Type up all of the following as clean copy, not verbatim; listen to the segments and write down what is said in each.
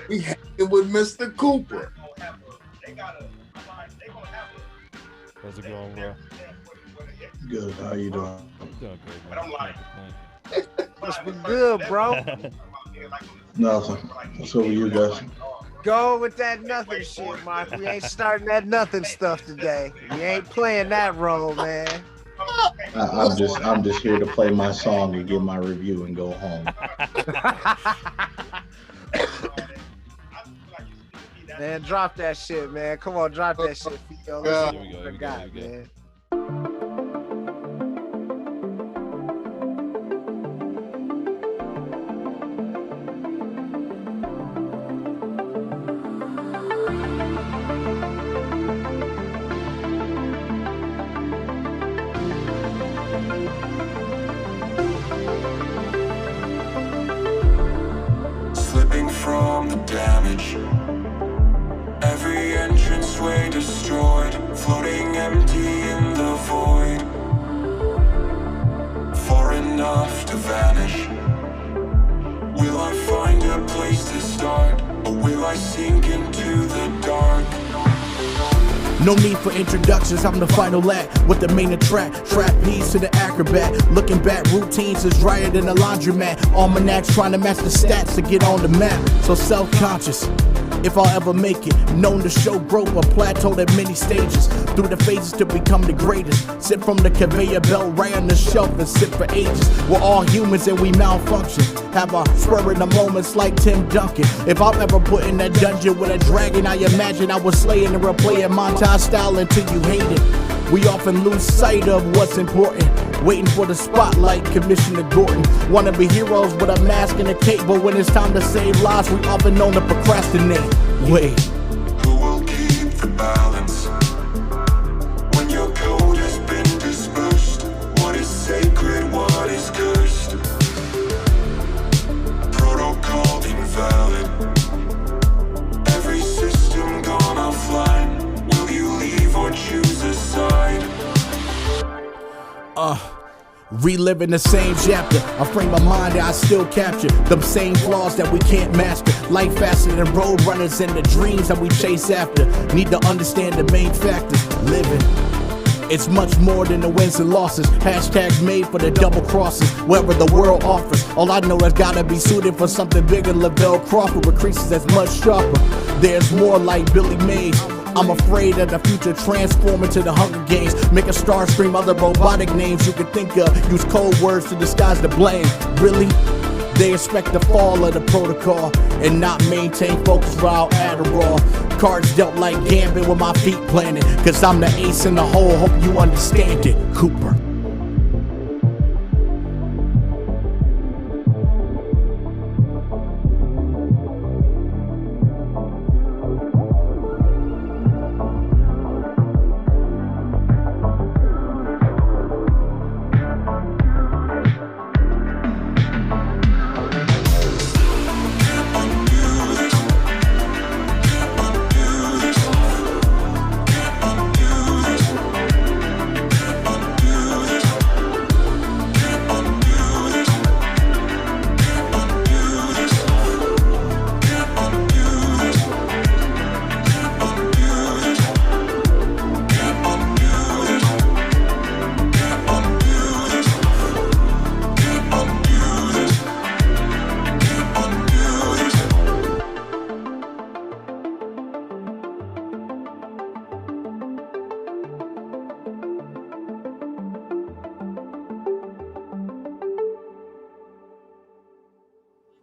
we hanging with Mr. Cooper. How's it going, bro? Good. How you doing? Doing great, man. What's been good, bro? Nothing. What's over you guys? Go with that nothing shit, Mark. We ain't starting that nothing stuff today. We ain't playing that role, man. I'm just here to play my song and get my review and go home. Man, drop that shit, man. Come on, drop that shit. Yo, Yeah. Here we go. man. Slipping from the damage, every entranceway destroyed, floating empty in the void, far enough to vanish. Will I find a place to start, or will I sink into the dark? No need for introductions, I'm the final act with the main attract. Trapeze to the acrobat, looking back, routines is drier than a laundromat. Almanacs trying to match the stats to get on the map. So self-conscious, if I'll ever make it. Known to show growth, a plateau at many stages. Through the phases to become the greatest. Sit from the conveyor belt right on the shelf and sit for ages. We're all humans and we malfunction. Have our spur in the moments like Tim Duncan. If I'm ever put in that dungeon with a dragon, I imagine I was slaying and replaying montage style until you hate it. We often lose sight of what's important. Waiting for the spotlight, Commissioner Gordon. Wanna be heroes with a mask and a cape, but when it's time to save lives, we often known to procrastinate. Wait. Who will keep the balance when your code has been dispersed? What is sacred, what is cursed? Protocol invalid, every system gone offline. Will you leave or choose a side? Reliving the same chapter, a frame of mind that I still capture. Them same flaws that we can't master. Life faster than road runners and the dreams that we chase after. Need to understand the main factors. Living, it's much more than the wins and losses. Hashtags made for the double crosses. Wherever the world offers, all I know is gotta be suited for something bigger. Lavelle Crawford with creases that's much sharper. There's more like Billy Mays. I'm afraid that the future transform into the Hunger Games. Make a star scream other robotic names you could think of. Use code words to disguise the blame. Really? They expect the fall of the protocol and not maintain focus while Adderall. Cards dealt like gambit with my feet planted. Cause I'm the ace in the hole, hope you understand it, Cooper.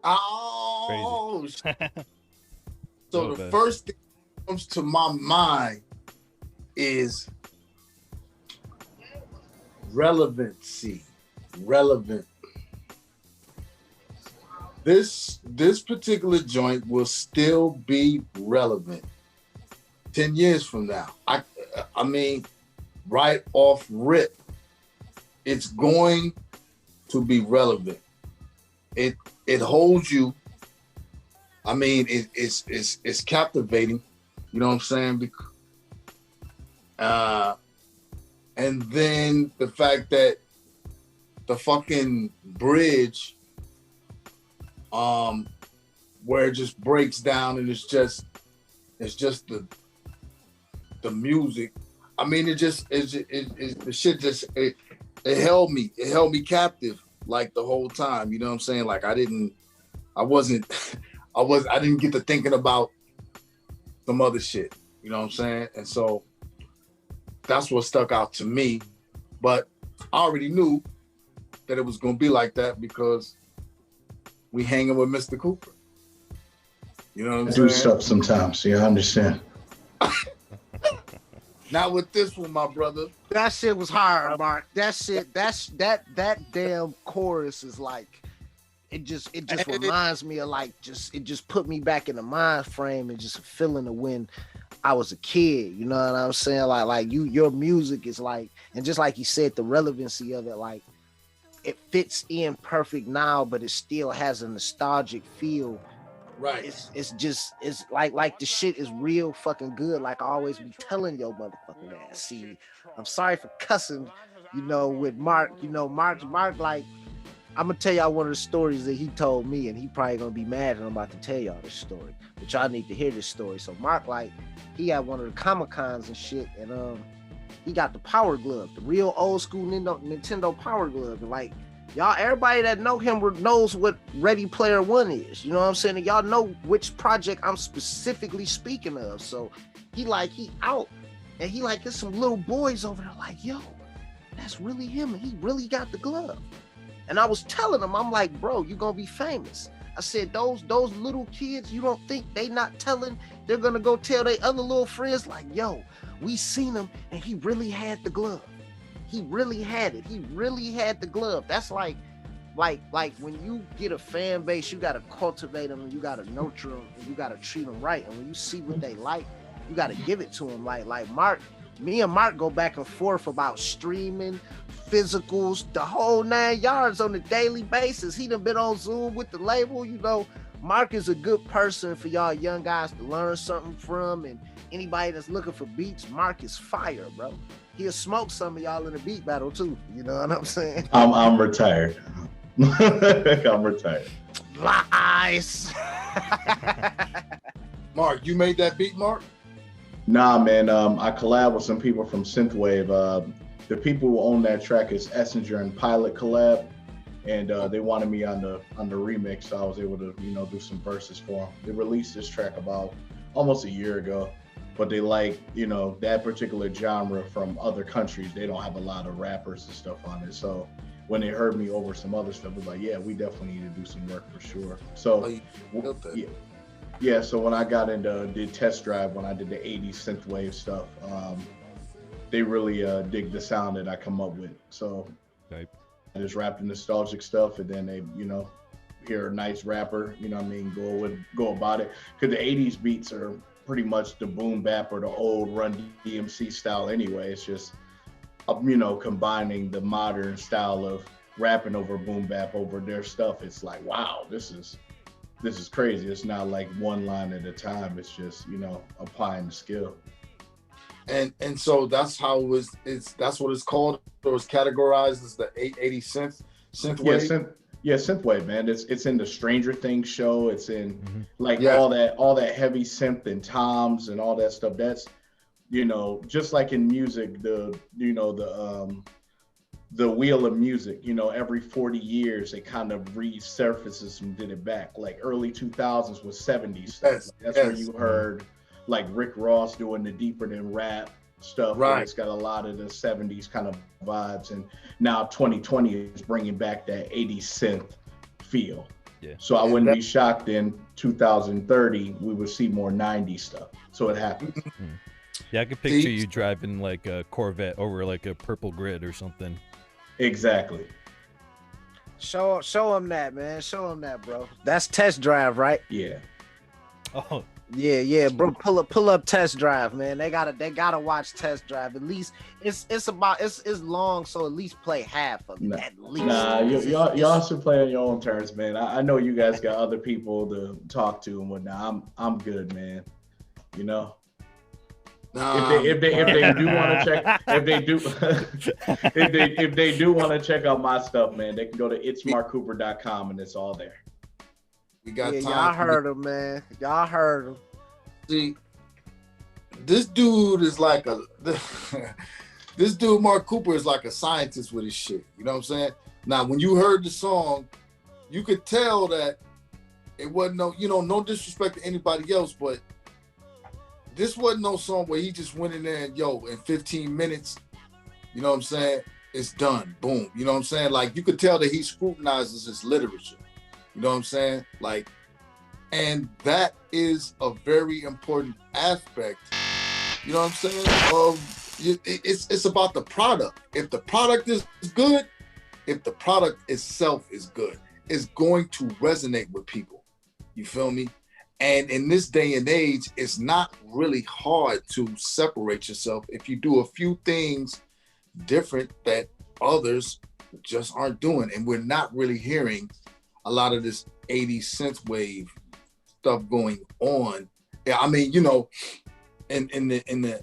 Oh, so Go the back. first thing that comes to my mind is relevancy. Relevant. This particular joint will still be relevant 10 years from now. I mean, right off rip, it's going to be relevant. It holds you. I mean, it's captivating. You know what I'm saying? And then the fact that the fucking bridge where it just breaks down and it's just the music. I mean, the shit just it held me captive like the whole time. You know what I'm saying? Like I didn't get to thinking about some other shit. You know what I'm saying? And so that's what stuck out to me. But I already knew that it was gonna be like that because we hanging with Mr. Cooper. You know what I'm saying? Do stuff sometimes. Yeah, I understand. Not with this one, my brother. That shit was hard, Mark. That damn chorus is like, it just reminds me of like, it just put me back in the mind frame and just a feeling of when I was a kid. You know what I'm saying? Like your music is like, and just like you said, the relevancy of it, like it fits in perfect now, but it still has a nostalgic feel. Right. It's like the shit is real fucking good. Like I always be telling your motherfucking ass. See, I'm sorry for cussing, with Mark. Mark, like, I'm gonna tell y'all one of the stories that he told me, and he probably gonna be mad that I'm about to tell y'all this story. But y'all need to hear this story. So Mark, like, he had one of the Comic-Cons and shit, and he got the Power Glove, the real old school Nintendo Power Glove, and like, y'all, everybody that know him knows what Ready Player One is. You know what I'm saying? And y'all know which project I'm specifically speaking of. So he out, and he like, there's some little boys over there like, yo, that's really him, and he really got the glove. And I was telling him, I'm like, bro, you gonna be famous. I said, those little kids, you don't think they not telling, they're gonna go tell their other little friends like, yo, we seen him, and he really had the glove. He really had it. He really had the glove. That's like when you get a fan base, you gotta cultivate them, and you gotta nurture them, and you gotta treat them right. And when you see what they like, you gotta give it to them. Like Mark, me and Mark go back and forth about streaming, physicals, the whole 9 yards on a daily basis. He done been on Zoom with the label. Mark is a good person for y'all young guys to learn something from, and anybody that's looking for beats, Mark is fire, bro. He'll smoke some of y'all in a beat battle too. You know what I'm saying? I'm retired. I'm retired. Lies. Mark, you made that beat, Mark? Nah, man. I collab with some people from Synthwave. The people who own that track is Essinger and Pilot collab, and they wanted me on the remix, so I was able to do some verses for them. They released this track about almost a year ago, but they like that particular genre from other countries. They don't have a lot of rappers and stuff on it, so when they heard me over some other stuff, it was like, yeah, we definitely need to do some work for sure. So yeah, so when I got into did Test Drive, when I did the 80s synthwave stuff, they really dig the sound that I come up with. So I just rap the nostalgic stuff, and then they hear a nice rapper, go about it, because the 80s beats are pretty much the boom bap or the old Run DMC style anyway. It's just combining the modern style of rapping over boom bap over their stuff. It's like, wow, this is crazy. It's not like one line at a time. It's just applying the skill. And so that's how that's what it's called. It was categorized as the 80 synthwave. Yeah, synthwave, man. It's in the Stranger Things show. It's in all that heavy synth and toms and all that stuff. That's just like in music, the wheel of music, every 40 years it kind of resurfaces and did it back. Like early 2000s was 70s stuff. That's where you heard like Rick Ross doing the deeper than rap stuff. Right. It's got a lot of the 70s kind of vibes, and now 2020 is bringing back that 80s synth feel. Yeah. So I wouldn't be shocked in 2030 we would see more 90s stuff. So it happens. Yeah, I could picture you driving like a Corvette over like a purple grid or something. Exactly. Show him that, man. Show him that, bro. That's Test Drive, right? Yeah. Oh. Yeah, bro. Pull up Test Drive, man. They gotta watch Test Drive. At least it's long, so at least play half of it. At least. Nah, y'all should play on your own terms, man. I know you guys got other people to talk to and whatnot. I'm good, man. If they do want to check, if they do want to check out my stuff, man, they can go to itsmarkcooper.com and it's all there. We got Yeah, time. y'all heard him, man. Y'all heard him. See, this dude is like this dude, Mark Cooper, is like a scientist with his shit. You know what I'm saying? Now, when you heard the song, you could tell that it wasn't no disrespect to anybody else, but this wasn't no song where he just went in there and in 15 minutes, you know what I'm saying? It's done. Boom. You know what I'm saying? Like, you could tell that he scrutinizes his literature. You know what I'm saying? Like, and that is a very important aspect, you know what I'm saying? It's about the product. If the product is good, if the product itself is good, it's going to resonate with people. You feel me? And in this day and age, it's not really hard to separate yourself if you do a few things different that others just aren't doing. And we're not really hearing a lot of this 80s synthwave stuff going on. Yeah, I mean, in the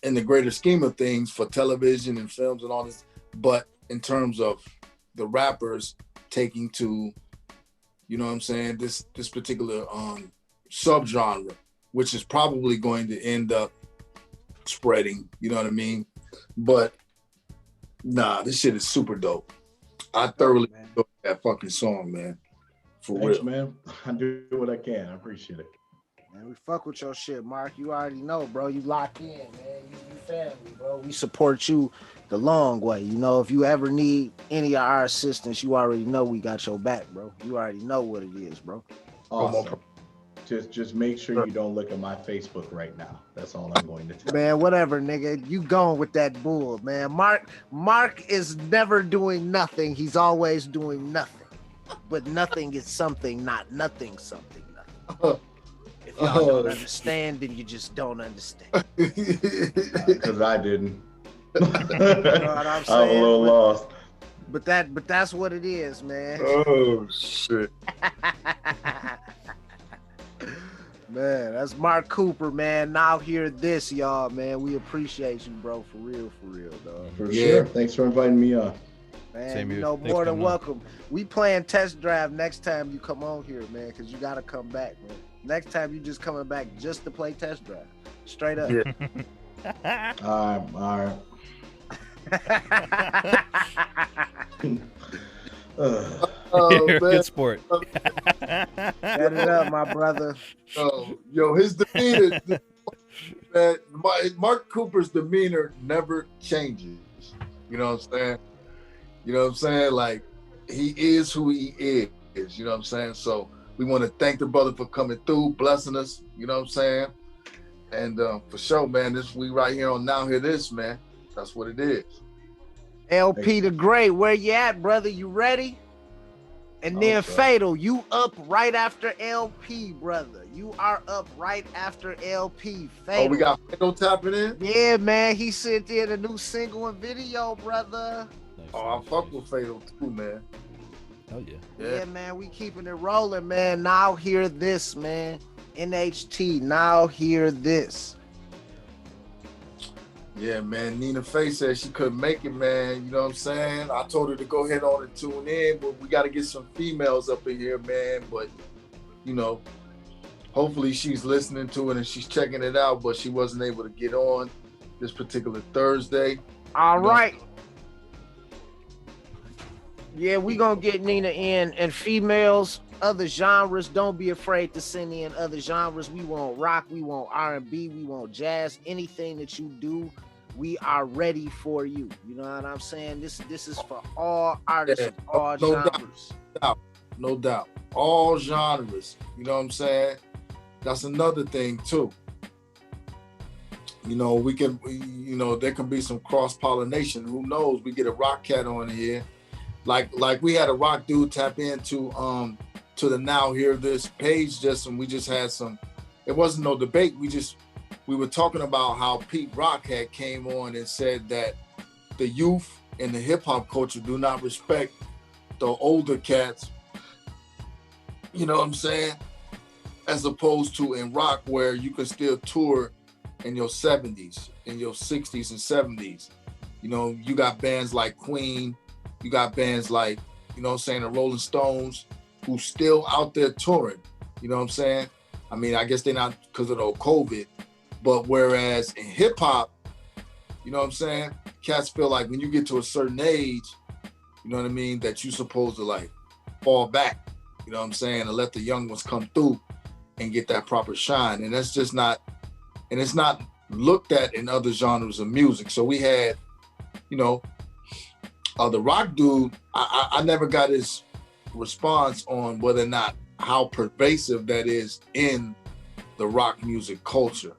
in the greater scheme of things for television and films and all this, but in terms of the rappers taking to, you know what I'm saying, this particular subgenre, which is probably going to end up spreading, you know what I mean? But nah, this shit is super dope. I thoroughly enjoyed that fucking song, man. Thanks, man. I do what I can. I appreciate it. Man, we fuck with your shit, Mark. You already know, bro. You locked in, man. You family, bro. We support you the long way. You know, if you ever need any of our assistance, you already know we got your back, bro. You already know what it is, bro. Awesome. Just make sure you don't look at my Facebook right now. That's all I'm going to tell you. Man, whatever, nigga. You going with that bull, man. Mark is never doing nothing. He's always doing nothing. But nothing is something, not nothing, something, nothing. If y'all don't understand, then you just don't understand. Because I didn't. You know what I'm saying? I'm a little lost. But that's what it is, man. Oh shit. Man, that's Mark Cooper, man. Now hear this, y'all, man. We appreciate you, bro. For real, dog. For sure. Thanks for inviting me on. Man, Same you here. know, Thanks more for than coming welcome. We playing test drive next time you come on here, man, because you got to come back, man. Next time you just coming back just to play test drive. Straight up. Yeah. All right. Good sport. Set it up, my brother. Yo, his demeanor, man, Mark Cooper's demeanor never changes. You know what I'm saying? You know what I'm saying? Like, he is who he is. You know what I'm saying? So we want to thank the brother for coming through, blessing us. You know what I'm saying? And for sure, man, we right here on Now Hear This, man. That's what it is. LP the Great, where you at, brother? You ready? And then Fatal, you up right after LP, brother. You are up right after LP. Fatal. Oh, we got Fatal tapping in? Yeah, man. He sent in a new single and video, brother. Nice. Oh, I fuck with Fatal too, man. Hell yeah. Yeah, man. We keeping it rolling, man. Now hear this, man. NHT, now hear this. Yeah, man. Nina Faye said she couldn't make it, man. You know what I'm saying? I told her to go ahead on and tune in, but we got to get some females up in here, man. But, you know, hopefully she's listening to it and she's checking it out, but she wasn't able to get on this particular Thursday. All right. Yeah, we gonna get Nina in, and females, other genres, don't be afraid to send in other genres. We want rock, we want R&B, we want jazz, anything that you do, we are ready for you. You know what I'm saying? This is for all artists of all genres. No doubt. All genres. You know what I'm saying? That's another thing too. You know, there can be some cross-pollination. Who knows? We get a rock cat on here. Like we had a rock dude tap into to the Now Hear This page and we just had some, it wasn't no debate. We were talking about how Pete Rock had came on and said that the youth in the hip hop culture do not respect the older cats. You know what I'm saying? As opposed to in rock where you can still tour in your 70s, in your 60s and 70s. You know, you got bands like Queen, you got bands like, you know what I'm saying, the Rolling Stones, who's still out there touring. You know what I'm saying? I mean, I guess they're not because of the COVID, but whereas in hip hop, you know what I'm saying? Cats feel like when you get to a certain age, you know what I mean, that you're supposed to like fall back, you know what I'm saying, and let the young ones come through and get that proper shine. And that's just not, and it's not looked at in other genres of music. So we had, you know, the rock dude, I never got his response on whether or not how pervasive that is in the rock music culture.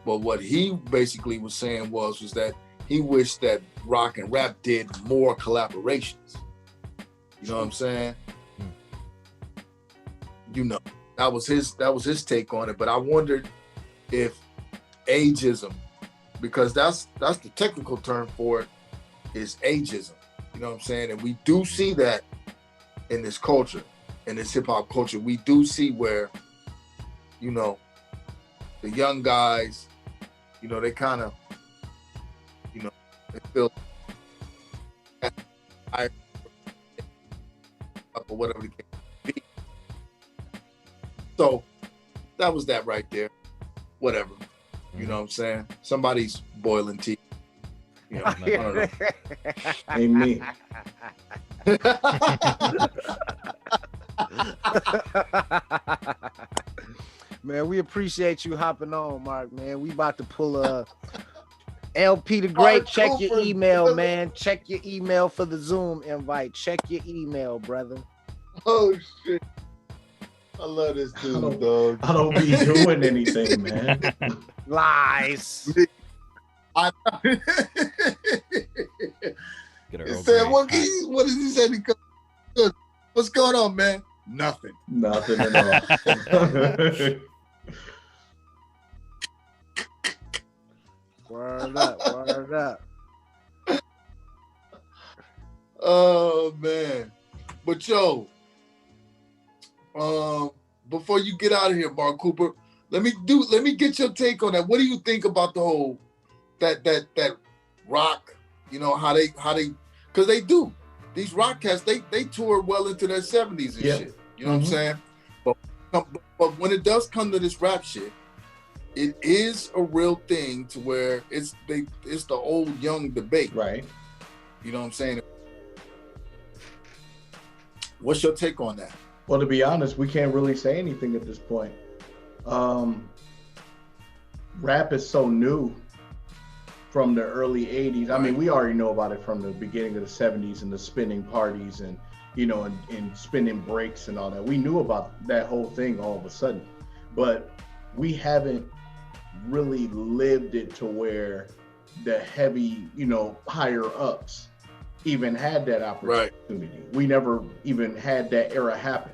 But what he basically was saying was that he wished that rock and rap did more collaborations. You know what I'm saying? You know, that was his take on it. But I wondered if ageism, because that's the technical term for it, is ageism. You know what I'm saying? And we do see that in this culture, in this hip hop culture. We do see where, you know, the young guys, you know, they kind of, you know, they feel or whatever it can be. So that was that right there. Whatever. You know what I'm saying? Somebody's boiling tea. You know, I don't know. Ain't me. Man, we appreciate you hopping on, Mark, man. We about to pull a LP the Great. Check your email, man. Check your email for the Zoom invite. Check your email, brother. Oh shit. I love this dude, dog. I don't be doing anything, man. Lies. He said, what does he say? What's going on, man? Nothing. Nothing at all. Word up. Oh man. But yo, before you get out of here, Mark Cooper, let me get your take on that. What do you think about the whole that rock, you know, how they because they do. These rock cats, they tour well into their 70s and shit. You know what I'm saying? But when it does come to this rap shit, it is a real thing to where it's the old young debate. Right. You know what I'm saying? What's your take on that? Well, to be honest, we can't really say anything at this point. Rap is so new from the early 80s. I mean, we already know about it from the beginning of the 70s and the spinning parties and, you know, and spinning breaks and all that. We knew about that whole thing all of a sudden, but we haven't really lived it to where the heavy, you know, higher ups even had that opportunity. Right. We never even had that era happen.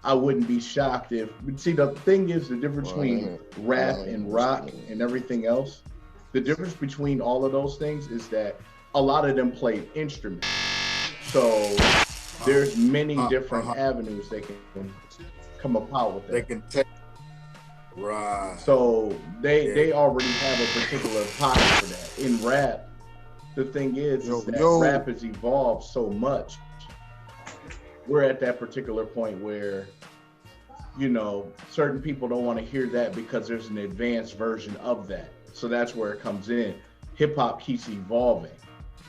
I wouldn't be shocked if, see, the thing is the difference between rap and rock and everything else. The difference between all of those things is that a lot of them played instruments. So there's many different avenues they can come about with that. They can take. Right. So they already have a particular pocket for that. In rap, the thing is that rap has evolved so much. We're at that particular point where, you know, certain people don't want to hear that because there's an advanced version of that. So that's where it comes in. Hip hop keeps evolving.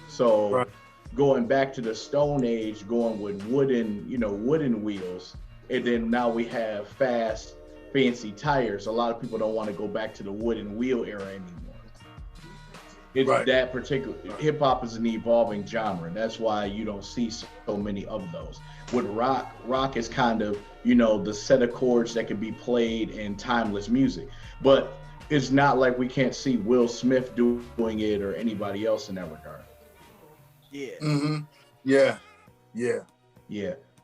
So going back to the Stone Age, going with wooden wheels, and then now we have fast, fancy tires. A lot of people don't want to go back to the wooden wheel era anymore. It's that particular, hip hop is an evolving genre. That's why you don't see so many of those. With rock is kind of, you know, the set of chords that can be played in timeless music. But it's not like we can't see Will Smith doing it or anybody else in that regard. Yeah. Mm-hmm. Yeah.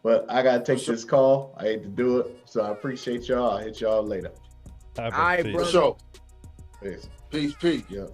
But I gotta take this call. I hate to do it, so I appreciate y'all. I'll hit y'all later. All right, bro. For sure. Peace. Peace. Yep.